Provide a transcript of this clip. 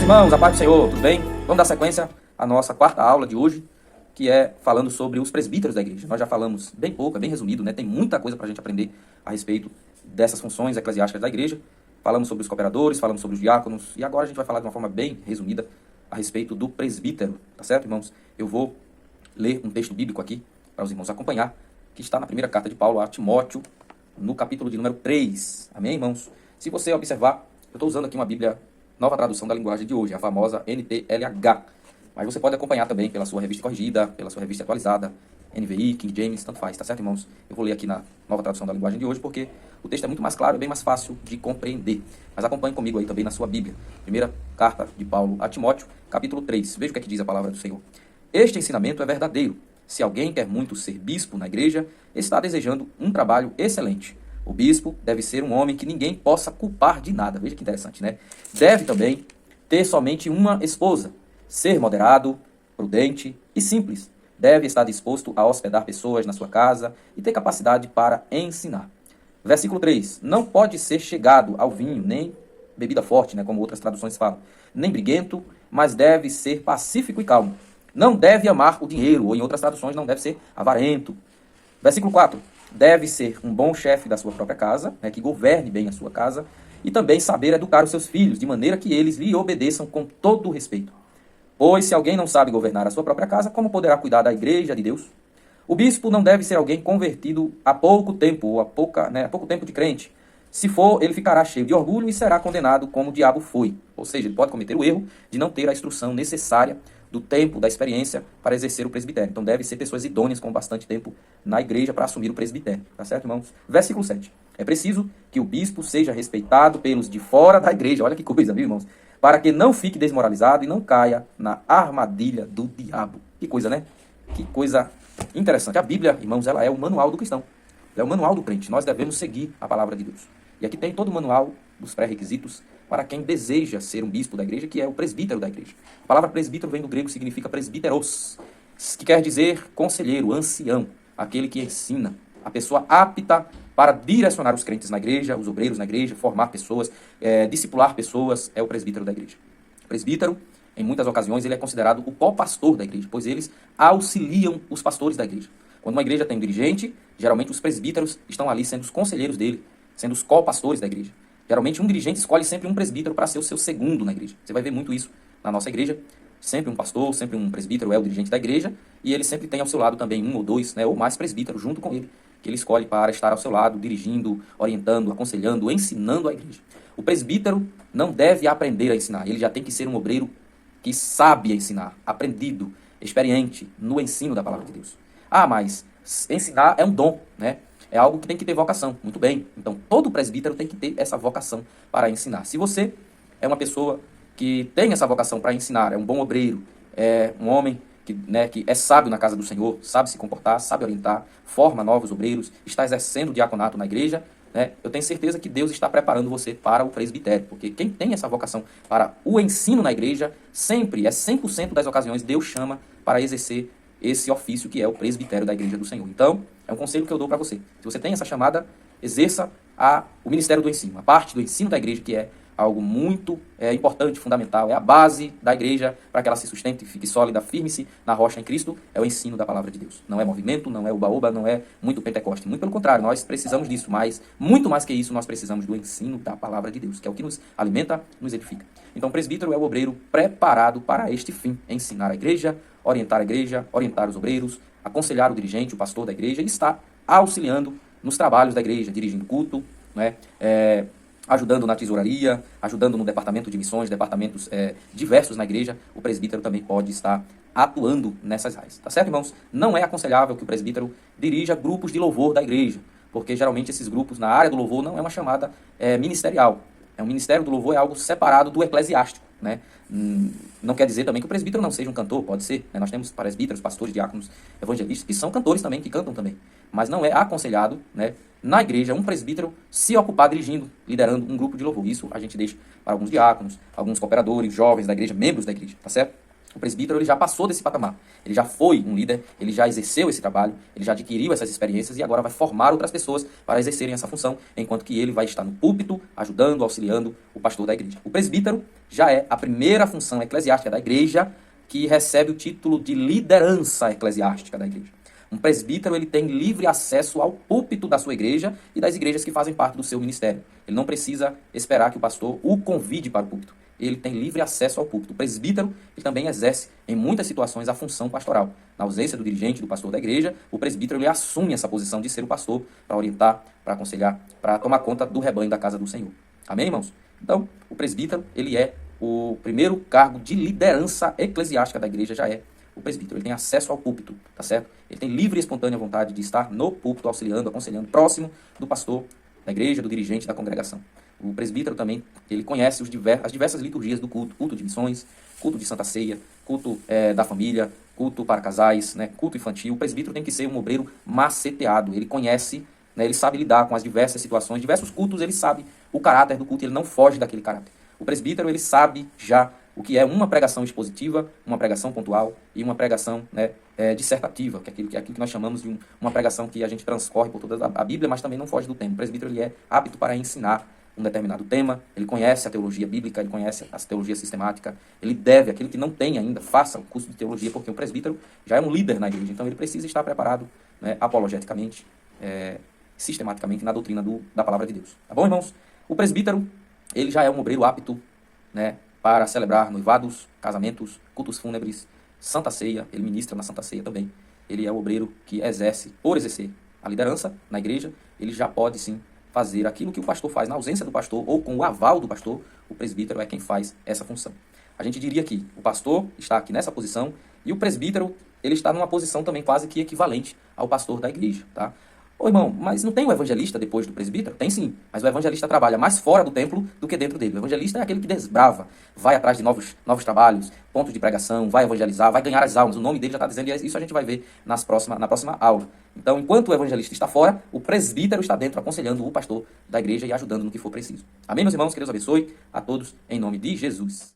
Irmãos, a paz do Senhor, tudo bem? Vamos dar sequência à nossa quarta aula de hoje, que é falando sobre os presbíteros da igreja. Nós já falamos bem pouco, é bem resumido, né? Tem muita coisa para a gente aprender a respeito dessas funções eclesiásticas da igreja. Falamos sobre os cooperadores, falamos sobre os diáconos, e agora a gente vai falar de uma forma bem resumida a respeito do presbítero, tá certo, irmãos? Eu vou ler um texto bíblico aqui para os irmãos acompanhar, que está na primeira carta de Paulo a Timóteo, no capítulo de número 3. Amém, irmãos? Se você observar, eu estou usando aqui uma Bíblia, nova tradução da linguagem de hoje, a famosa NTLH. Mas você pode acompanhar também pela sua revista corrigida, pela sua revista atualizada, NVI, King James, tanto faz, tá certo, irmãos? Eu vou ler aqui na nova tradução da linguagem de hoje, porque o texto é muito mais claro e bem mais fácil de compreender. Mas acompanhe comigo aí também na sua Bíblia. Primeira carta de Paulo a Timóteo, capítulo 3. Veja o que é que diz a palavra do Senhor. Este ensinamento é verdadeiro. Se alguém quer muito ser bispo na igreja, está desejando um trabalho excelente. O bispo deve ser um homem que ninguém possa culpar de nada. Veja que interessante, né? Deve também ter somente uma esposa, ser moderado, prudente e simples. Deve estar disposto a hospedar pessoas na sua casa e ter capacidade para ensinar. Versículo 3. Não pode ser chegado ao vinho, nem bebida forte, né, como outras traduções falam, nem briguento, mas deve ser pacífico e calmo. Não deve amar o dinheiro, ou em outras traduções, não deve ser avarento. Versículo 4. Deve ser um bom chefe da sua própria casa, né, que governe bem a sua casa, e também saber educar os seus filhos, de maneira que eles lhe obedeçam com todo o respeito. Pois se alguém não sabe governar a sua própria casa, como poderá cuidar da igreja de Deus? O bispo não deve ser alguém convertido há pouco tempo, ou há pouco tempo de crente. Se for, ele ficará cheio de orgulho e será condenado como o diabo foi. Ou seja, ele pode cometer o erro de não ter a instrução necessária do tempo, da experiência para exercer o presbitério. Então deve ser pessoas idôneas com bastante tempo na igreja para assumir o presbitério. Tá certo, irmãos? Versículo 7. É preciso que o bispo seja respeitado pelos de fora da igreja. Olha que coisa, viu, irmãos? Para que não fique desmoralizado e não caia na armadilha do diabo. Que coisa, né? Que coisa interessante. A Bíblia, irmãos, ela é o manual do cristão. Ela é o manual do crente. Nós devemos seguir a palavra de Deus. E aqui tem todo o manual dos pré-requisitos para quem deseja ser um bispo da igreja, que é o presbítero da igreja. A palavra presbítero vem do grego, significa presbíteros, que quer dizer conselheiro, ancião, aquele que ensina, a pessoa apta para direcionar os crentes na igreja, os obreiros na igreja, formar pessoas, discipular pessoas, é o presbítero da igreja. O presbítero, em muitas ocasiões, ele é considerado o co-pastor da igreja, pois eles auxiliam os pastores da igreja. Quando uma igreja tem um dirigente, geralmente os presbíteros estão ali sendo os conselheiros dele, sendo os co-pastores da igreja. Geralmente um dirigente escolhe sempre um presbítero para ser o seu segundo na igreja. Você vai ver muito isso na nossa igreja. Sempre um pastor, sempre um presbítero é o dirigente da igreja, e ele sempre tem ao seu lado também um ou dois, né, ou mais presbíteros junto com ele, que ele escolhe para estar ao seu lado, dirigindo, orientando, aconselhando, ensinando a igreja. O presbítero não deve aprender a ensinar, ele já tem que ser um obreiro que sabe ensinar, aprendido, experiente no ensino da palavra de Deus. Ah, mas ensinar é um dom, né? É algo que tem que ter vocação. Muito bem. Então, todo presbítero tem que ter essa vocação para ensinar. Se você é uma pessoa que tem essa vocação para ensinar, é um bom obreiro, é um homem que é sábio na casa do Senhor, sabe se comportar, sabe orientar, forma novos obreiros, está exercendo o diaconato na igreja, né, eu tenho certeza que Deus está preparando você para o presbitério. Porque quem tem essa vocação para o ensino na igreja, sempre, 100% das ocasiões, Deus chama para exercer esse ofício que é o presbitério da igreja do Senhor. Então, é um conselho que eu dou para você. Se você tem essa chamada, exerça o ministério do ensino. A parte do ensino da igreja, que é algo muito importante, fundamental, é a base da igreja para que ela se sustente, fique sólida, firme-se na rocha em Cristo, é o ensino da palavra de Deus. Não é movimento, não é oba-oba, não é muito pentecoste. Muito pelo contrário, nós precisamos disso, mas muito mais que isso, nós precisamos do ensino da palavra de Deus, que é o que nos alimenta, nos edifica. Então, o presbítero é o obreiro preparado para este fim, ensinar a igreja, orientar os obreiros, aconselhar o dirigente, o pastor da igreja, e está auxiliando nos trabalhos da igreja, dirigindo culto, né, ajudando na tesouraria, ajudando no departamento de missões, departamentos diversos na igreja. O presbítero também pode estar atuando nessas áreas. Tá certo, irmãos? Não é aconselhável que o presbítero dirija grupos de louvor da igreja, porque geralmente esses grupos na área do louvor não é uma chamada ministerial. O ministério do louvor é algo separado do eclesiástico, né? Não quer dizer também que o presbítero não seja um cantor, pode ser, né? Nós temos presbíteros, pastores, diáconos, evangelistas, que são cantores também, que cantam também. Mas não é aconselhado, né, na igreja, um presbítero se ocupar dirigindo, liderando um grupo de louvor. Isso a gente deixa para alguns diáconos, alguns cooperadores, jovens da igreja, membros da igreja, tá certo? O presbítero ele já passou desse patamar, ele já foi um líder, ele já exerceu esse trabalho, ele já adquiriu essas experiências e agora vai formar outras pessoas para exercerem essa função, enquanto que ele vai estar no púlpito, ajudando, auxiliando o pastor da igreja. O presbítero já é a primeira função eclesiástica da igreja que recebe o título de liderança eclesiástica da igreja. Um presbítero ele tem livre acesso ao púlpito da sua igreja e das igrejas que fazem parte do seu ministério. Ele não precisa esperar que o pastor o convide para o púlpito. Ele tem livre acesso ao púlpito. O presbítero ele também exerce, em muitas situações, a função pastoral. Na ausência do dirigente, do pastor da igreja, o presbítero ele assume essa posição de ser o pastor para orientar, para aconselhar, para tomar conta do rebanho da casa do Senhor. Amém, irmãos? Então, o presbítero ele é o primeiro cargo de liderança eclesiástica da igreja, já é o presbítero. Ele tem acesso ao púlpito, tá certo? Ele tem livre e espontânea vontade de estar no púlpito, auxiliando, aconselhando, próximo do pastor da igreja, do dirigente da congregação. O presbítero também, ele conhece as diversas liturgias do culto, culto de missões, culto de Santa Ceia, culto da família, culto para casais, né, culto infantil. O presbítero tem que ser um obreiro maceteado, ele conhece, né, ele sabe lidar com as diversas situações, diversos cultos, ele sabe o caráter do culto, ele não foge daquele caráter. O presbítero, ele sabe já o que é uma pregação expositiva, uma pregação pontual e uma pregação, né, dissertativa, que é aquilo que nós chamamos de uma pregação que a gente transcorre por toda a Bíblia, mas também não foge do tema. O presbítero ele é apto para ensinar um determinado tema, ele conhece a teologia bíblica, ele conhece a teologia sistemática, ele deve, aquele que não tem ainda, faça o curso de teologia, porque o presbítero já é um líder na igreja, então ele precisa estar preparado, né, apologeticamente, sistematicamente na doutrina da palavra de Deus. Tá bom, irmãos? O presbítero, ele já é um obreiro apto, né, para celebrar noivados, casamentos, cultos fúnebres, Santa Ceia, ele ministra na Santa Ceia também. Ele é o obreiro que exerce, por exercer a liderança na igreja, ele já pode sim fazer aquilo que o pastor faz na ausência do pastor ou com o aval do pastor. O presbítero é quem faz essa função. A gente diria que o pastor está aqui nessa posição e o presbítero ele está numa posição também quase que equivalente ao pastor da igreja, tá? Ô irmão, mas não tem o evangelista depois do presbítero? Tem sim, mas o evangelista trabalha mais fora do templo do que dentro dele. O evangelista é aquele que desbrava, vai atrás de novos trabalhos, pontos de pregação, vai evangelizar, vai ganhar as almas. O nome dele já está dizendo, e isso a gente vai ver na próxima aula. Então, enquanto o evangelista está fora, o presbítero está dentro, aconselhando o pastor da igreja e ajudando no que for preciso. Amém, meus irmãos? Que Deus abençoe a todos, em nome de Jesus.